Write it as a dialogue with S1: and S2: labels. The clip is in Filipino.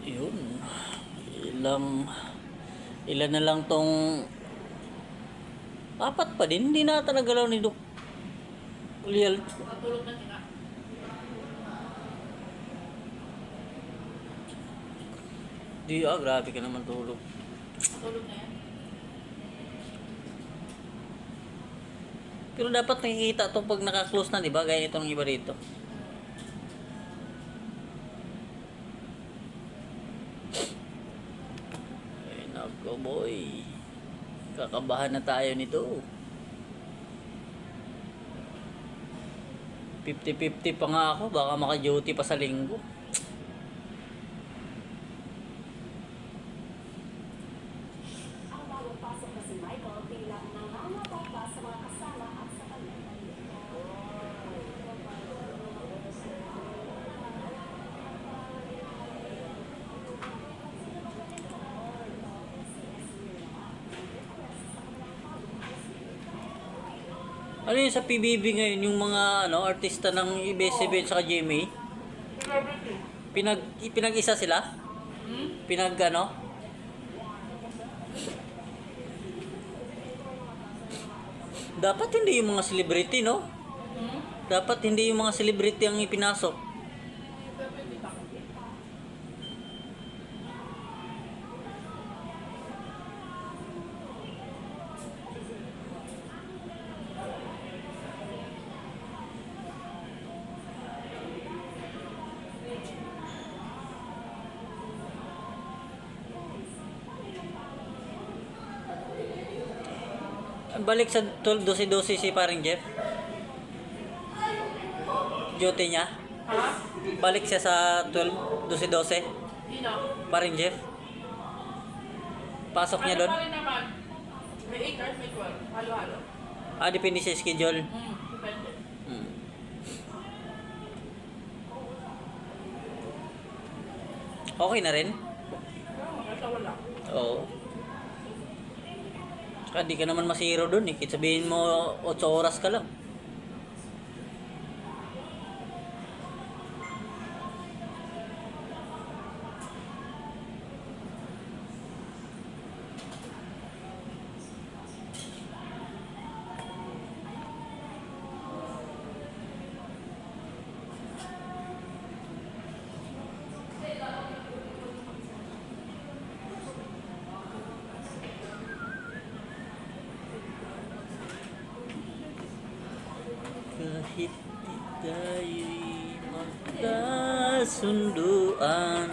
S1: Yun. Ilan na lang tong apat pa din. Hindi na talaga galaw ni Dok Lial.
S2: Matulog na sila.
S1: Grabe ka naman tulog.
S2: Matulog na yan.
S1: Pero dapat nakikita to pag naka-close na, di ba? Gaya nitong iba rito. Ay, nako boy. Kakabahan na tayo nito. 50-50 pa nga ako. Baka maka-duty pa sa linggo.
S3: Ang bagong pasok na si Michael bilang nangangatakba sa mga kasama at sa kanyang pamilya.
S1: Ano yun sa PBB ngayon? Yung mga artista ng ABS-CBN sa GMA? Pinag-isa sila? Dapat hindi yung mga celebrity, no? Dapat hindi yung mga celebrity ang ipinasok. Balik sa 12-12 si paring Jeff. Duty niya.
S2: Ha?
S1: Balik siya sa 12-12.
S2: Sino?
S1: Paring Jeff. Pasok niya
S2: Ano
S1: doon.
S2: pa rin naman? May 8 hours, may 12. Halo-halo.
S1: Depende sa schedule.
S2: Depende.
S1: Hmm. Okay na rin.
S2: Ito wala.
S1: Oo. Tsaka di ka naman masiro doon eh. Kahit sabihin mo 8 oras ka lang. Kahit di tayo'y magkasundo,